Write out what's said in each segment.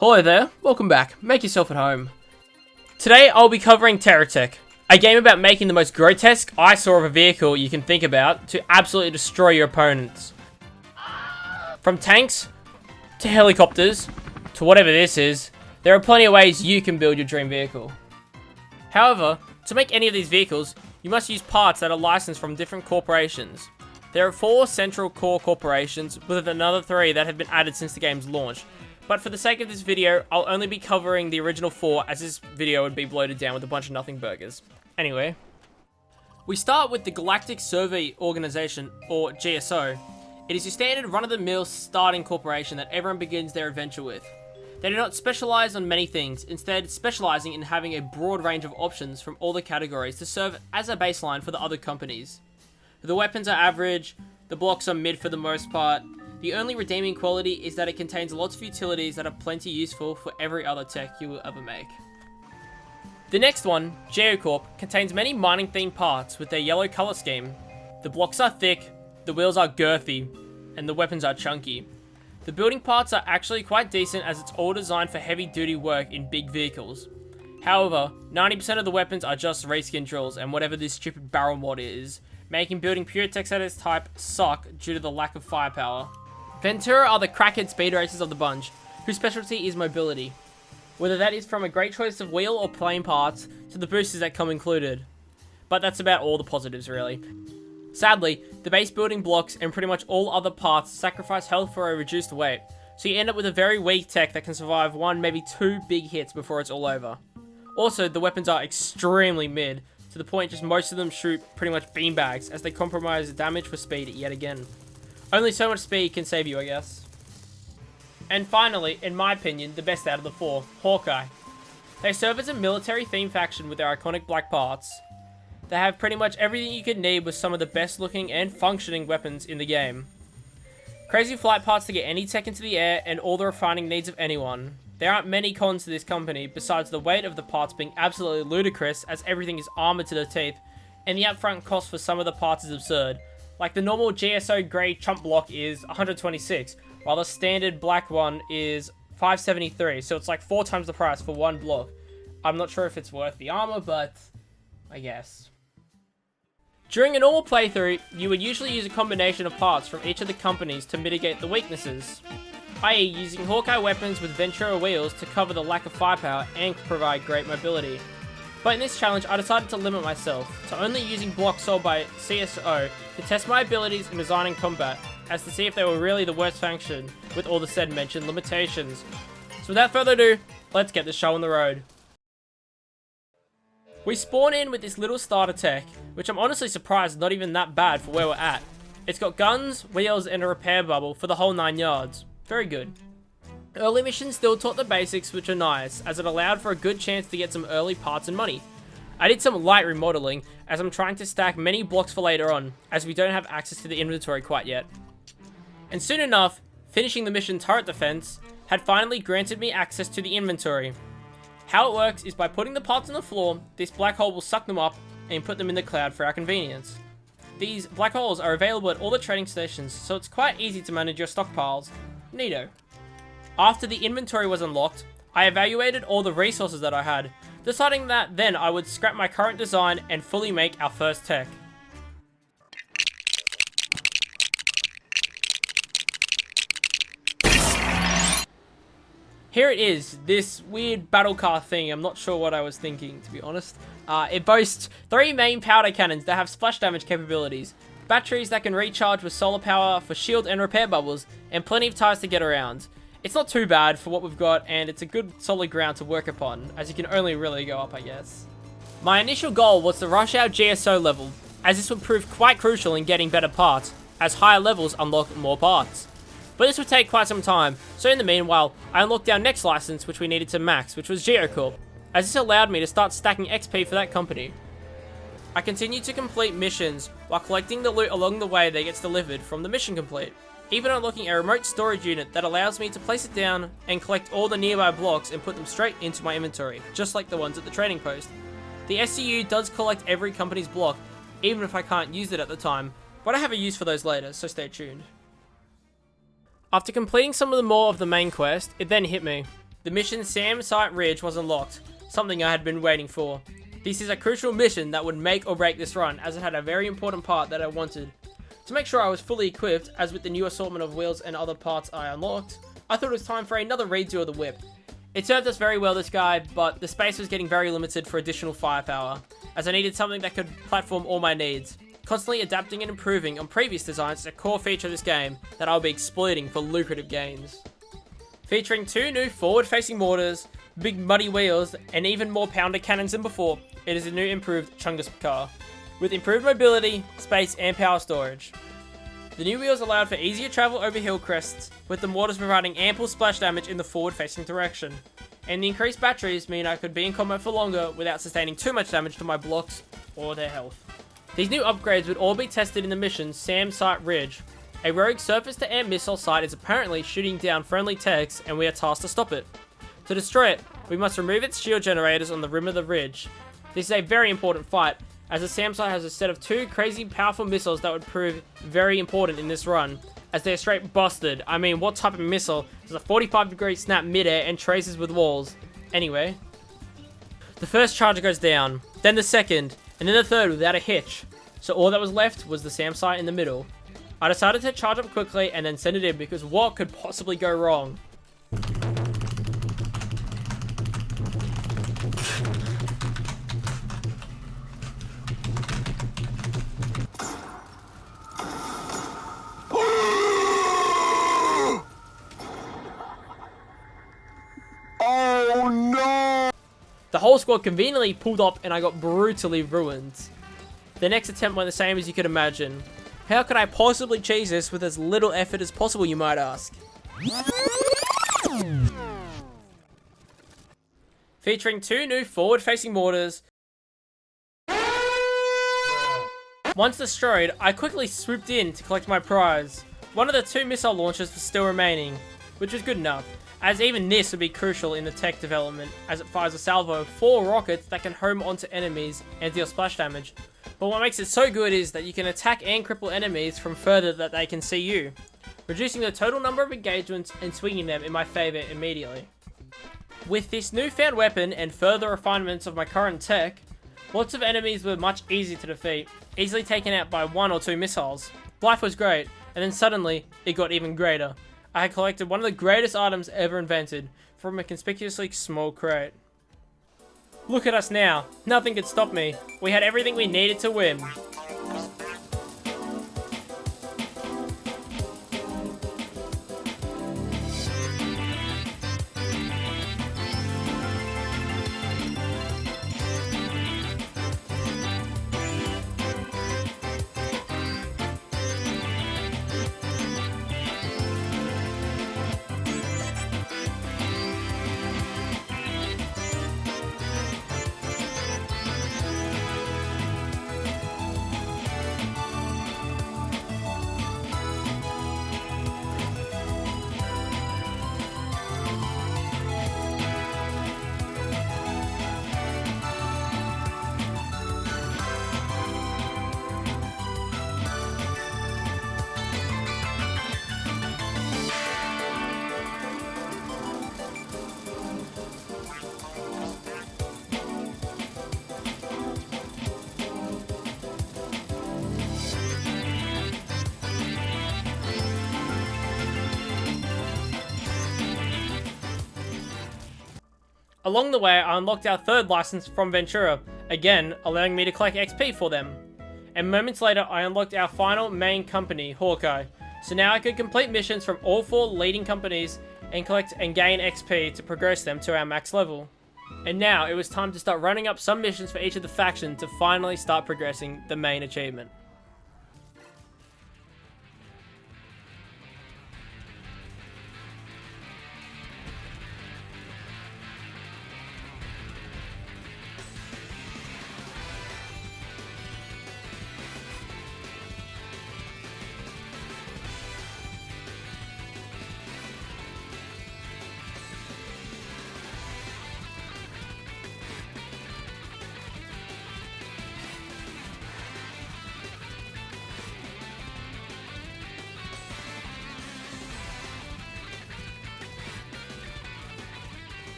Hello there, welcome back, make yourself at home. Today I'll be covering Terratech, a game about making the most grotesque eyesore of a vehicle you can think about to absolutely destroy your opponents. From tanks, to helicopters, to whatever this is, there are plenty of ways you can build your dream vehicle. However, to make any of these vehicles, you must use parts that are licensed from different corporations. There are 4 central core corporations, with another 3 that have been added since the game's launch. But for the sake of this video, I'll only be covering the original 4, as this video would be bloated down with a bunch of nothing burgers. Anyway, we start with the Galactic Survey Organization, or GSO. It is your standard run-of-the-mill starting corporation that everyone begins their adventure with. They do not specialize on many things, instead specializing in having a broad range of options from all the categories to serve as a baseline for the other companies. The weapons are average, the blocks are mid for the most part. The only redeeming quality is that it contains lots of utilities that are plenty useful for every other tech you will ever make. The next one, Geocorp, contains many mining themed parts with their yellow color scheme. The blocks are thick, the wheels are girthy, and the weapons are chunky. The building parts are actually quite decent as it's all designed for heavy duty work in big vehicles. However, 90% of the weapons are just reskin drills and whatever this stupid barrel mod is, making building pure techs of this type suck due to the lack of firepower. Ventura are the crackhead speed racers of the bunch, whose specialty is mobility. Whether that is from a great choice of wheel or plane parts, to the boosters that come included. But that's about all the positives really. Sadly, the base building blocks and pretty much all other parts sacrifice health for a reduced weight, so you end up with a very weak tech that can survive 1, maybe 2 big hits before it's all over. Also, the weapons are extremely mid, to the point just most of them shoot pretty much beanbags as they compromise damage for speed yet again. Only so much speed can save you, I guess. And finally, in my opinion, the best out of the 4, Hawkeye. They serve as a military-themed faction with their iconic black parts. They have pretty much everything you could need with some of the best looking and functioning weapons in the game. Crazy flight parts to get any tech into the air and all the refining needs of anyone. There aren't many cons to this company besides the weight of the parts being absolutely ludicrous as everything is armored to the teeth, and the upfront cost for some of the parts is absurd. Like the normal GSO grey chump block is 126, while the standard black one is 573, so it's like 4 times the price for one block. I'm not sure if it's worth the armor, but I guess. During a normal playthrough, you would usually use a combination of parts from each of the companies to mitigate the weaknesses, i.e. using Hawkeye weapons with Ventura wheels to cover the lack of firepower and provide great mobility. But in this challenge, I decided to limit myself to only using blocks sold by CSO to test my abilities in designing combat, as to see if they were really the worst faction with all the said mentioned limitations. So without further ado, let's get the show on the road. We spawn in with this little starter tech, which I'm honestly surprised is not even that bad for where we're at. It's got guns, wheels, and a repair bubble for the whole 9 yards. Very good. Early missions still taught the basics, which are nice, as it allowed for a good chance to get some early parts and money. I did some light remodeling, as I'm trying to stack many blocks for later on, as we don't have access to the inventory quite yet. And soon enough, finishing the mission Turret Defense had finally granted me access to the inventory. How it works is by putting the parts on the floor, this black hole will suck them up and put them in the cloud for our convenience. These black holes are available at all the trading stations, so it's quite easy to manage your stockpiles. Neato. After the inventory was unlocked, I evaluated all the resources that I had, deciding that then I would scrap my current design and fully make our first tech. Here it is, this weird battle car thing. I'm not sure what I was thinking, to be honest. It boasts 3 main powder cannons that have splash damage capabilities, batteries that can recharge with solar power for shield and repair bubbles, and plenty of tires to get around. It's not too bad for what we've got, and it's a good solid ground to work upon, as you can only really go up, I guess. My initial goal was to rush our GSO level, as this would prove quite crucial in getting better parts, as higher levels unlock more parts. But this would take quite some time, so in the meanwhile, I unlocked our next license which we needed to max, which was Geocorp, as this allowed me to start stacking XP for that company. I continued to complete missions, while collecting the loot along the way that gets delivered from the mission complete, even unlocking a remote storage unit that allows me to place it down and collect all the nearby blocks and put them straight into my inventory, just like the ones at the trading post. The SCU does collect every company's block, even if I can't use it at the time, but I have a use for those later, so stay tuned. After completing some of the more of the main quest, it then hit me. the mission Sam Site Ridge was unlocked, something I had been waiting for. This is a crucial mission that would make or break this run, as it had a very important part that I wanted. To make sure I was fully equipped, as with the new assortment of wheels and other parts I unlocked, I thought it was time for another redo of the whip. It served us very well, this guy, but the space was getting very limited for additional firepower, as I needed something that could platform all my needs. Constantly adapting and improving on previous designs is a core feature of this game that I'll be exploiting for lucrative gains. Featuring 2 new forward-facing mortars, big muddy wheels, and even more pounder cannons than before, it is a new improved Chungus car, with improved mobility, space, and power storage. The new wheels allowed for easier travel over hill crests, with the mortars providing ample splash damage in the forward-facing direction. And the increased batteries mean I could be in combat for longer without sustaining too much damage to my blocks or their health. These new upgrades would all be tested in the mission Sam Site Ridge. A rogue surface-to-air missile site is apparently shooting down friendly techs, and we are tasked to stop it. To destroy it, we must remove its shield generators on the rim of the ridge. This is a very important fight, as the SAM site has a set of 2 crazy powerful missiles that would prove very important in this run, as they're straight busted. I mean, what type of missile does a 45-degree snap midair and traces with walls? Anyway, the first charge goes down, then the second, and then the third without a hitch. So all that was left was the SAM site in the middle. I decided to charge up quickly and then send it in, because what could possibly go wrong? Oh no! The whole squad conveniently pulled up and I got brutally ruined. The next attempt went the same as you could imagine. How could I possibly cheese this with as little effort as possible, you might ask? Featuring 2 new forward-facing mortars. Once destroyed, I quickly swooped in to collect my prize. One of the 2 missile launchers was still remaining, which was good enough, as even this would be crucial in the tech development, as it fires a salvo of 4 rockets that can home onto enemies and deal splash damage. But what makes it so good is that you can attack and cripple enemies from further that they can see you, reducing the total number of engagements and swinging them in my favour immediately. With this newfound weapon and further refinements of my current tech, lots of enemies were much easier to defeat, easily taken out by 1 or 2 missiles. Life was great, and then suddenly, it got even greater. I had collected one of the greatest items ever invented, from a conspicuously small crate. Look at us now, nothing could stop me. We had everything we needed to win. Along the way, I unlocked our 3rd license from Ventura, again allowing me to collect XP for them. And moments later, I unlocked our final main company, Hawkeye. So now I could complete missions from all 4 leading companies and collect and gain XP to progress them to our max level. And now it was time to start running up some missions for each of the factions to finally start progressing the main achievement.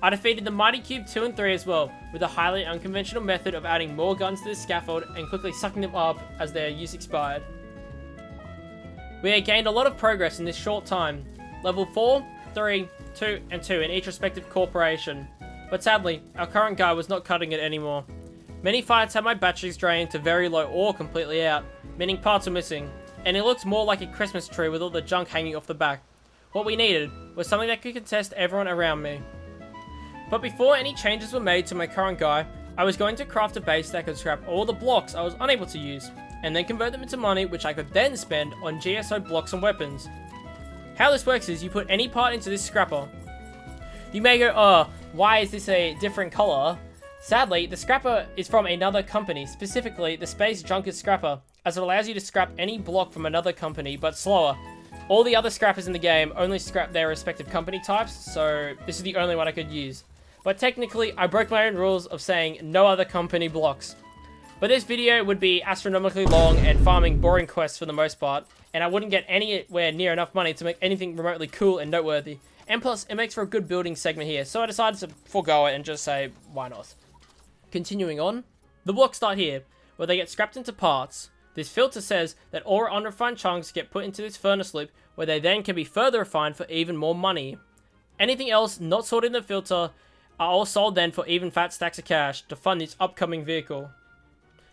I defeated the Mighty Cube 2 and 3 as well, with a highly unconventional method of adding more guns to this scaffold and quickly sucking them up as their use expired. We had gained a lot of progress in this short time, level 4, 3, 2, and 2 in each respective corporation, but sadly, our current guy was not cutting it anymore. Many fights had my batteries drained to very low or completely out, meaning parts were missing, and it looked more like a Christmas tree with all the junk hanging off the back. What we needed was something that could contest everyone around me. But before any changes were made to my current guy, I was going to craft a base that could scrap all the blocks I was unable to use, and then convert them into money which I could then spend on GSO blocks and weapons. How this works is you put any part into this scrapper. You may go, why is this a different color? Sadly, the scrapper is from another company, specifically the Space Junket Scrapper, as it allows you to scrap any block from another company, but slower. All the other scrappers in the game only scrap their respective company types, so this is the only one I could use. But technically, I broke my own rules of saying no other company blocks. But this video would be astronomically long and farming boring quests for the most part, and I wouldn't get anywhere near enough money to make anything remotely cool and noteworthy. And plus, it makes for a good building segment here, so I decided to forego it and just say, why not? Continuing on, the blocks start here, where they get scrapped into parts. This filter says that all unrefined chunks get put into this furnace loop, where they then can be further refined for even more money. Anything else not sorted in the filter are all sold then for even fat stacks of cash to fund this upcoming vehicle.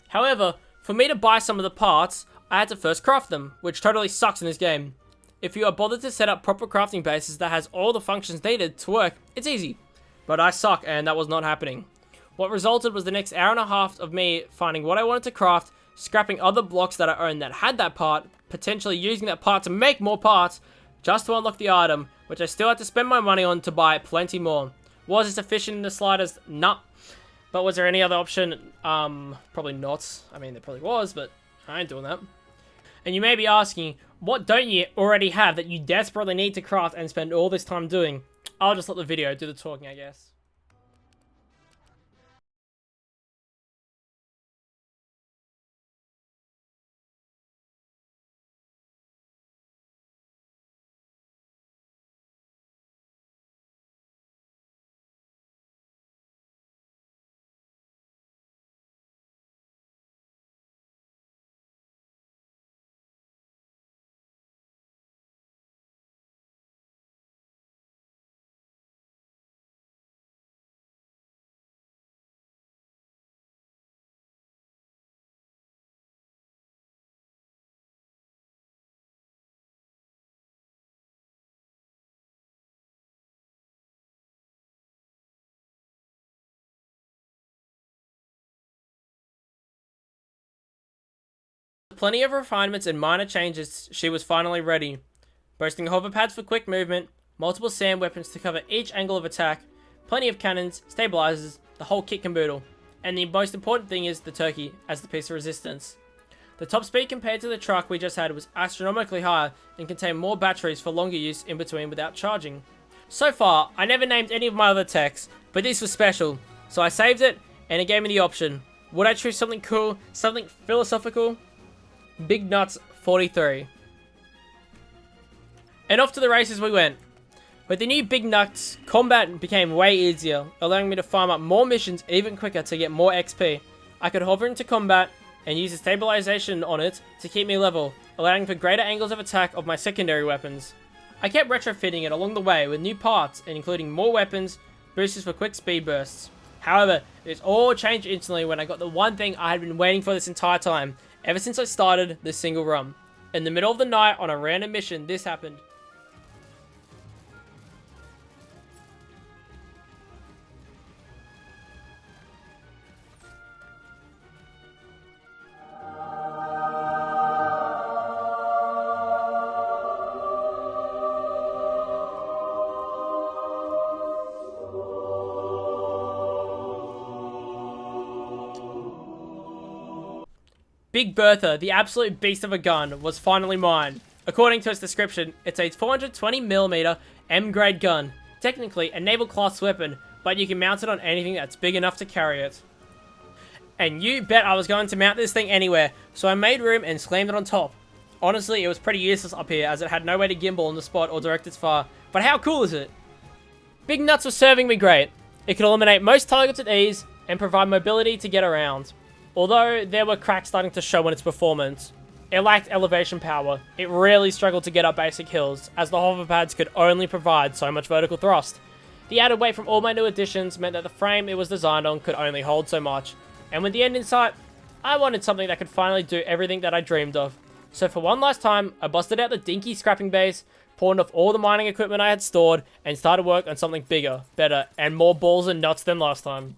However, for me to buy some of the parts, I had to first craft them, which totally sucks in this game. If you are bothered to set up proper crafting bases that has all the functions needed to work, it's easy. But I suck and that was not happening. What resulted was the next hour and a half of me finding what I wanted to craft, scrapping other blocks that I owned that had that part, potentially using that part to make more parts, just to unlock the item, which I still had to spend my money on to buy plenty more. Was this efficient in the slightest? Nah. But was there any other option? Probably not. I mean, there probably was, but I ain't doing that. And you may be asking, what don't you already have that you desperately need to craft and spend all this time doing? I'll just let the video do the talking, I guess. Plenty of refinements and minor changes, she was finally ready. Boasting hover pads for quick movement, multiple sand weapons to cover each angle of attack, plenty of cannons, stabilizers, the whole kit and caboodle. And the most important thing is the turkey, as the piece of resistance. The top speed compared to the truck we just had was astronomically higher and contained more batteries for longer use in between without charging. So far, I never named any of my other techs, but this was special, so I saved it and it gave me the option. Would I choose something cool, something philosophical? Big Nuts 43. And off to the races we went. With the new Big Nuts, combat became way easier, allowing me to farm up more missions even quicker to get more XP. I could hover into combat and use the stabilization on it to keep me level, allowing for greater angles of attack of my secondary weapons. I kept retrofitting it along the way with new parts and including more weapons, boosters for quick speed bursts. However, it all changed instantly when I got the one thing I had been waiting for this entire time, ever since I started this single run. In the middle of the night on a random mission, this happened. Big Bertha, the absolute beast of a gun, was finally mine. According to its description, it's a 420mm M-grade gun. Technically a naval class weapon, but you can mount it on anything that's big enough to carry it. And you bet I was going to mount this thing anywhere, so I made room and slammed it on top. Honestly, it was pretty useless up here as it had no way to gimbal on the spot or direct its fire, but how cool is it? Big Nuts was serving me great. It could eliminate most targets at ease and provide mobility to get around. Although there were cracks starting to show in its performance. It lacked elevation power. It really struggled to get up basic hills, as the hover pads could only provide so much vertical thrust. The added weight from all my new additions meant that the frame it was designed on could only hold so much. And with the end in sight, I wanted something that could finally do everything that I dreamed of. So for one last time, I busted out the dinky scrapping base, pawned off all the mining equipment I had stored, and started work on something bigger, better, and more balls and nuts than last time.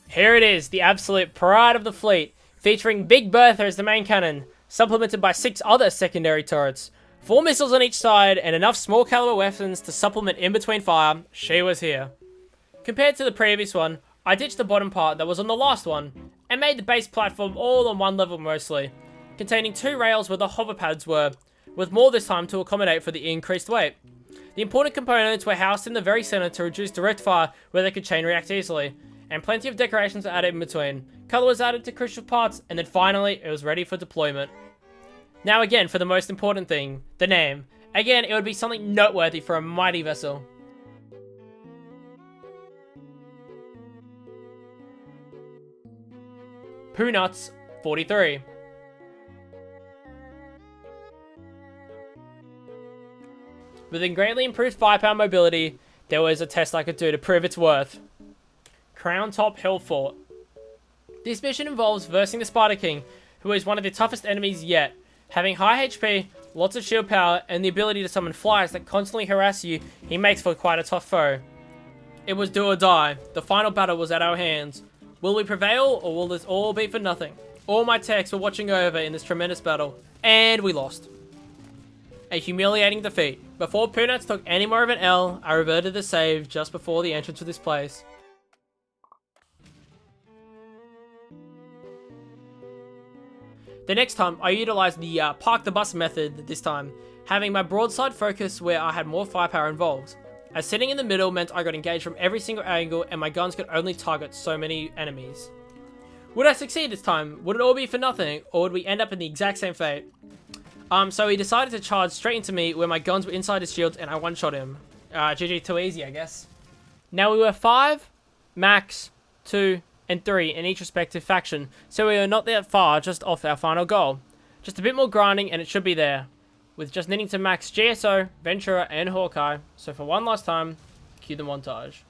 Here it is, the absolute pride of the fleet, featuring Big Bertha as the main cannon, supplemented by 6 other secondary turrets, 4 missiles on each side, and enough small caliber weapons to supplement in-between fire. She was here. Compared to the previous one, I ditched the bottom part that was on the last one, and made the base platform all on one level mostly, containing 2 rails where the hover pads were, with more this time to accommodate for the increased weight. The important components were housed in the very center to reduce direct fire where they could chain react easily, and plenty of decorations were added in between. Color was added to crucial parts, and then finally, it was ready for deployment. Now again, for the most important thing, the name. Again, it would be something noteworthy for a mighty vessel. Poonuts 43. With greatly improved firepower mobility, there was a test I could do to prove its worth. Crown Top Hill Fort. This mission involves versing the Spider King, who is one of the toughest enemies yet. Having high HP, lots of shield power, and the ability to summon flies that constantly harass you, he makes for quite a tough foe. It was do or die. The final battle was at our hands. Will we prevail, or will this all be for nothing? All my techs were watching over in this tremendous battle, and we lost. A humiliating defeat. Before Poonuts took any more of an L, I reverted the save just before the entrance to this place. The next time, I utilised the park the bus method this time, having my broadside focus where I had more firepower involved, as sitting in the middle meant I got engaged from every single angle and my guns could only target so many enemies. Would I succeed this time? Would it all be for nothing, or would we end up in the exact same fate? So he decided to charge straight into me where my guns were inside his shields and I one-shot him. GG, too easy, I guess. Now we were 5, Max, 2, and 3 in each respective faction, so we were not that far just off our final goal. Just a bit more grinding and it should be there, with just needing to max GSO, Ventura, and Hawkeye. So for one last time, cue the montage.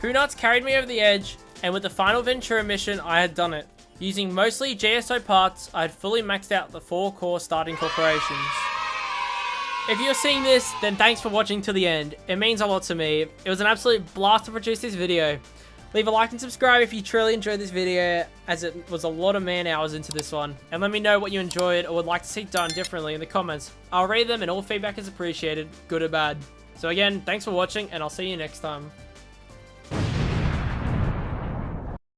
Nuts carried me over the edge, and with the final Ventura mission, I had done it. Using mostly GSO parts, I had fully maxed out the 4 core starting corporations. If you're seeing this, then thanks for watching to the end. It means a lot to me. It was an absolute blast to produce this video. Leave a like and subscribe if you truly enjoyed this video, as it was a lot of man hours into this one. And let me know what you enjoyed or would like to see done differently in the comments. I'll read them and all feedback is appreciated, good or bad. So again, thanks for watching and I'll see you next time.